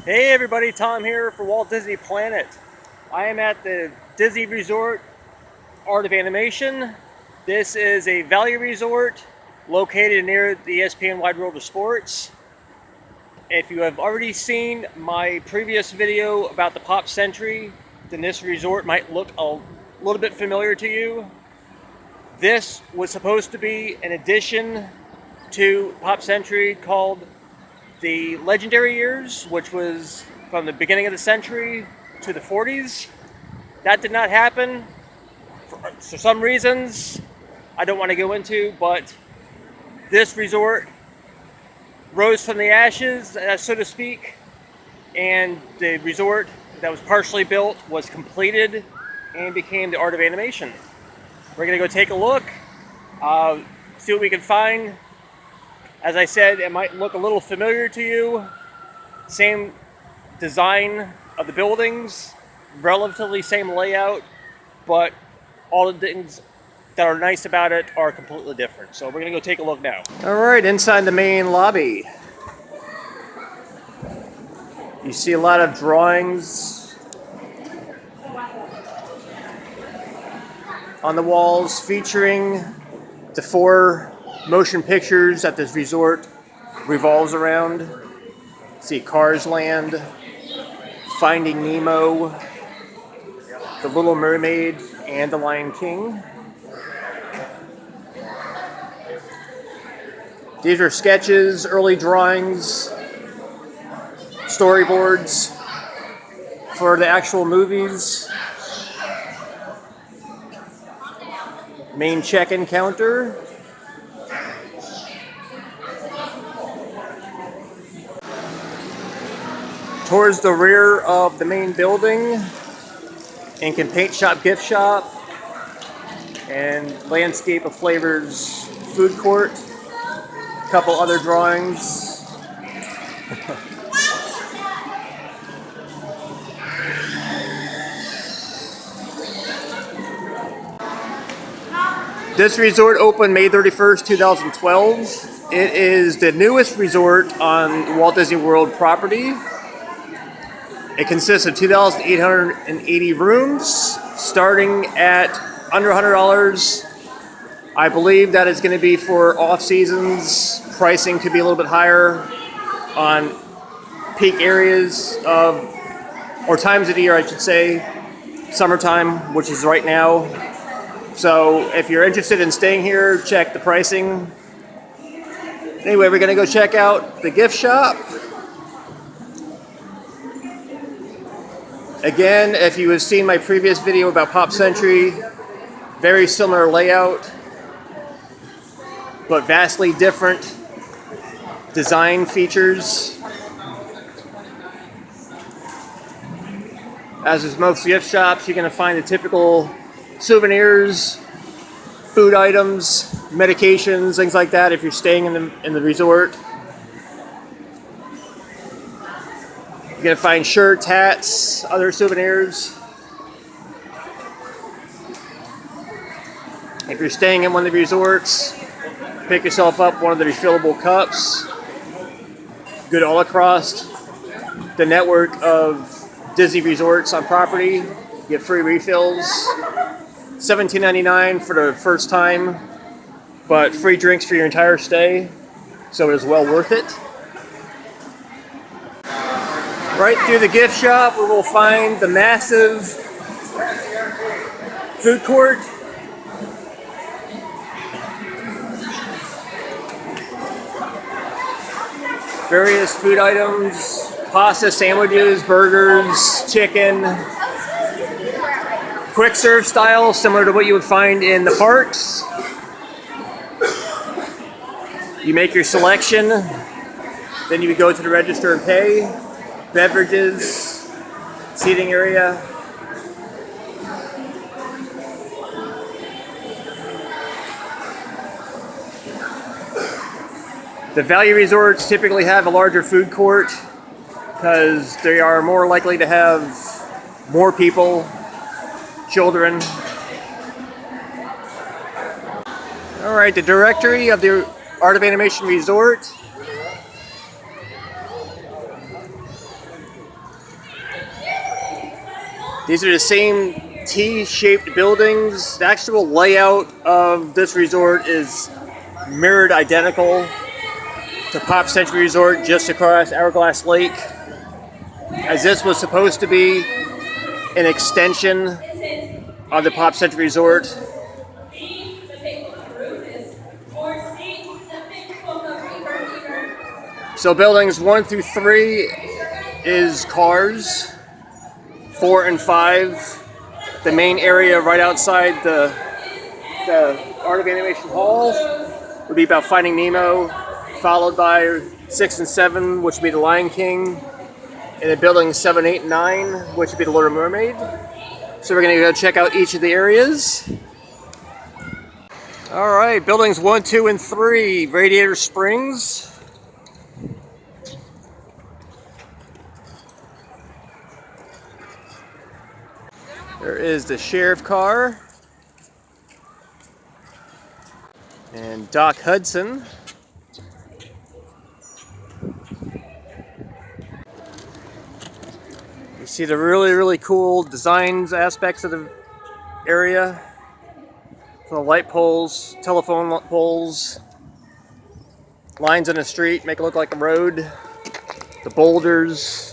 Hey everybody, Tom here for Walt Disney Planet. I am at the Disney Resort Art of Animation. This is a value resort located near the ESPN Wide World of Sports. If you have already seen my previous video about the Pop Century, then this resort might look a little bit familiar to you. This was supposed to be an addition to Pop Century called the Legendary Years, which was from the beginning of the century to the 40s. That did not happen for some reasons I don't want to go into, but this resort rose from the ashes, so to speak, and the resort that was partially built was completed and became the Art of Animation. We're going to go take a look, see what we can find. As I said, it might look a little familiar to you. Same design of the buildings, relatively same layout, but all the things that are nice about it are completely different. So we're gonna go take a look now. All right, inside the main lobby. You see a lot of drawings on the walls featuring the 4 motion pictures that this resort revolves around. See Cars Land, Finding Nemo, The Little Mermaid, and The Lion King. These are sketches, early drawings, storyboards for the actual movies. Main check-in counter. Towards the rear of the main building, Ink and Paint Shop gift shop, and Landscape of Flavors food court. A couple other drawings. This resort opened May 31st, 2012. It is the newest resort on Walt Disney World property. It consists of 2,880 rooms, starting at under $100. I believe that is going to be for off seasons. Pricing could be a little bit higher on peak areas of, or times of the year, I should say, summertime, which is right now. So if you're interested in staying here, check the pricing. Anyway, we're going to go check out the gift shop. Again, if you have seen my previous video about Pop Century, very similar layout, but vastly different design features. As with most gift shops, you're going to find the typical souvenirs, food items, medications, things like that if you're staying in the resort. You're going to find shirts, hats, other souvenirs. If you're staying in one of the resorts, pick yourself up one of the refillable cups. Good all across the network of Disney resorts on property. You get free refills. $17.99 for the first time, but free drinks for your entire stay. So it is well worth it. Right through the gift shop, we will find the massive food court. Various food items, pasta, sandwiches, burgers, chicken. Quick serve style, similar to what you would find in the parks. You make your selection, then you would go to the register and pay. Beverages, seating area. The value resorts typically have a larger food court because they are more likely to have more people, children. All right, the directory of the Art of Animation Resort. These are the same T-shaped buildings. The actual layout of this resort is mirrored identical to Pop Century Resort just across Hourglass Lake, as this was supposed to be an extension of the Pop Century Resort. So buildings 1 through 3 is cars. 4 and 5, the main area right outside the Art of Animation Hall would be about Finding Nemo, followed by 6 and 7, which would be The Lion King, and then buildings 7, 8, and 9, which would be The Little Mermaid. So we're going to go check out each of the areas. Alright, buildings 1, 2, and 3, Radiator Springs. There is the sheriff car and Doc Hudson. You see the really cool designs aspects of the area. From the light poles, telephone poles, lines on the street make it look like a road, the boulders.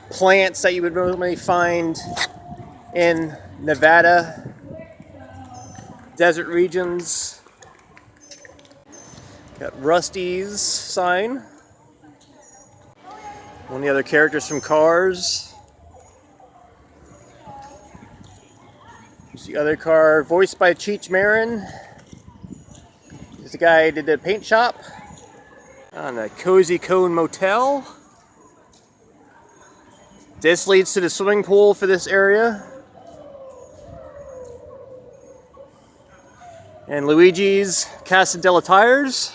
Plants that you would normally find in Nevada, desert regions. Got Rusty's sign. One of the other characters from Cars. There's the other car, voiced by Cheech Marin. There's the guy who did the paint shop on the Cozy Cone Motel. This leads to the swimming pool for this area. And Luigi's Casa della Tires.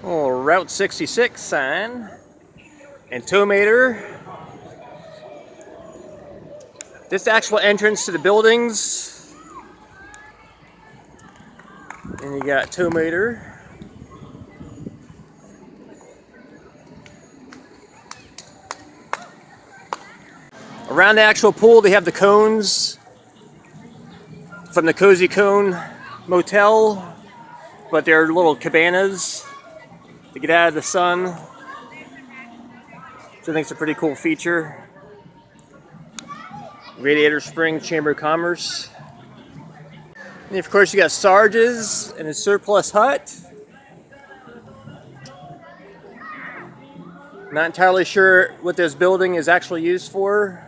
Oh, Route 66 sign. And tow meter. This is the actual entrance to the buildings. And you got tow meter. Around the actual pool, they have the cones from the Cozy Cone Motel, but they're little cabanas to get out of the sun. So I think it's a pretty cool feature. Radiator Springs Chamber of Commerce. And of course you got Sarge's and his surplus hut. Not entirely sure what this building is actually used for.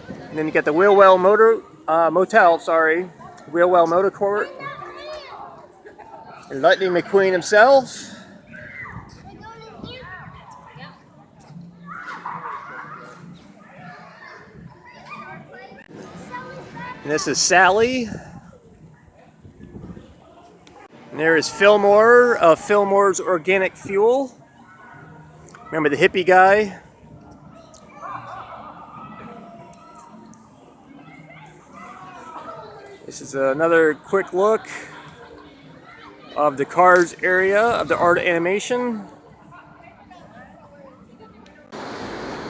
And then you got the Wheelwell Motel, Wheelwell Motor Court. And Lightning McQueen himself. And this is Sally. And there is Fillmore of Fillmore's Organic Fuel. Remember the hippie guy? This is another quick look of the Cars area of the Art of Animation.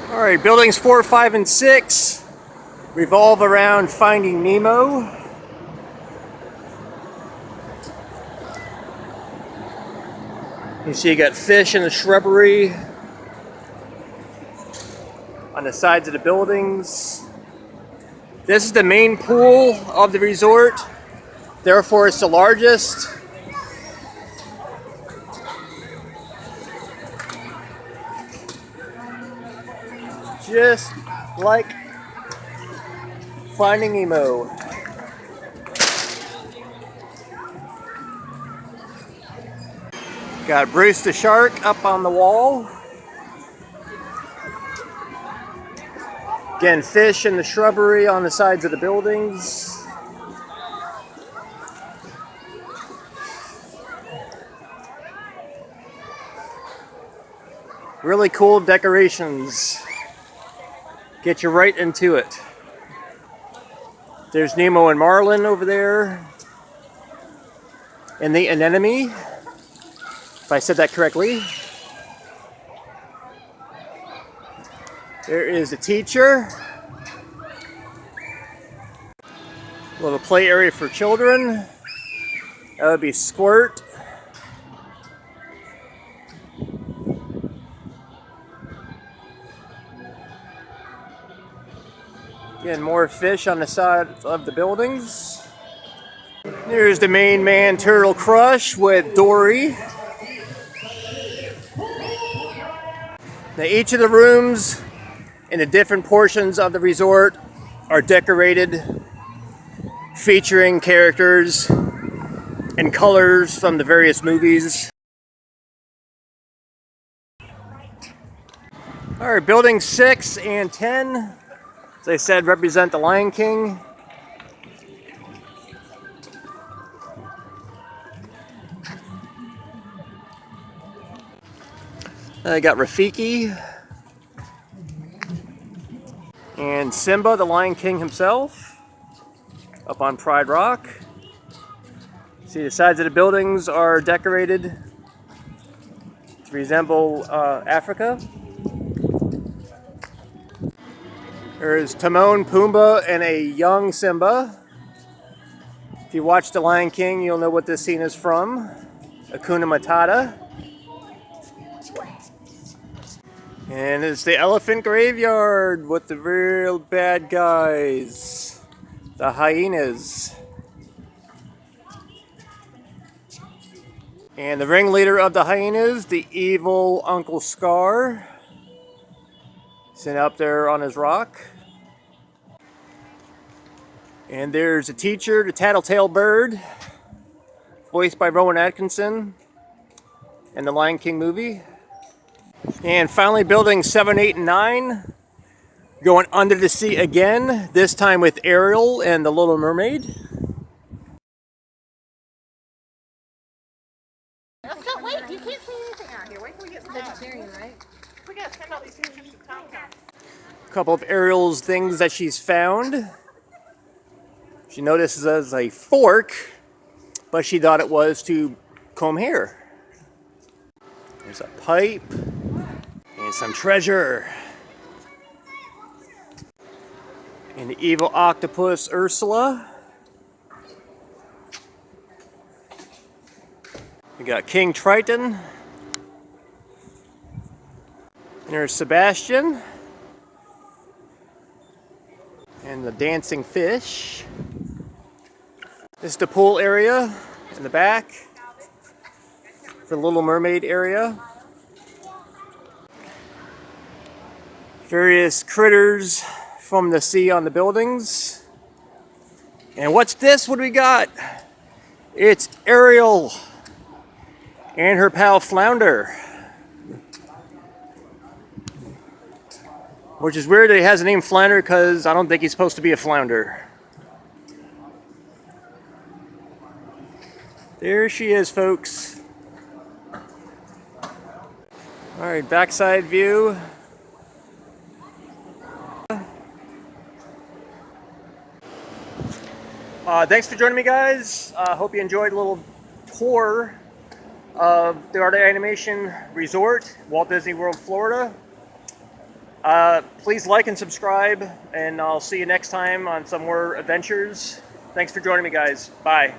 Alright, buildings 4, 5, and 6 revolve around Finding Nemo. You see you got fish in the shrubbery on the sides of the buildings. This is the main pool of the resort, therefore it's the largest. Just like Finding Nemo. Got Bruce the Shark up on the wall. Again, fish in the shrubbery on the sides of the buildings. Really cool decorations. Get you right into it. There's Nemo and Marlin over there. And the anemone, if I said that correctly. There is a teacher. A little play area for children. That would be Squirt. Again, more fish on the side of the buildings. There's the main man Turtle Crush with Dory. Now each of the rooms in the different portions of the resort are decorated, featuring characters and colors from the various movies. Alright, buildings 6 and 10, as I said, represent the Lion King. I got Rafiki and Simba, the Lion King himself, up on Pride Rock. See, the sides of the buildings are decorated to resemble Africa. There's Timon, Pumbaa, and a young Simba. If you watch The Lion King, you'll know what this scene is from. Hakuna Matata. And it's the elephant graveyard with the real bad guys, the hyenas. And the ringleader of the hyenas, the evil Uncle Scar, sitting up there on his rock. And there's a teacher, the tattletale bird, voiced by Rowan Atkinson in the Lion King movie. And finally, buildings 7, 8, and 9, going under the sea again, this time with Ariel and the Little Mermaid. Let's go, wait, you can't see anything out here. Wait till we get vegetarian, right? We gotta send all these pictures to Tom. A couple of Ariel's things that she's found. She notices as a fork, but she thought it was to comb hair. There's a pipe and some treasure. And the evil octopus Ursula. We got King Triton. And there's Sebastian. And the dancing fish. This is the pool area in the back. The Little Mermaid area. Various critters from the sea on the buildings. And what's this? What do we got? It's Ariel and her pal Flounder. Which is weird that he has the name Flounder because I don't think he's supposed to be a flounder. There she is, folks. Alright, backside view. Thanks for joining me, guys. Hope you enjoyed a little tour of the Art of Animation Resort, Walt Disney World, Florida. Please like and subscribe, and I'll see you next time on some more adventures. Thanks for joining me, guys. Bye.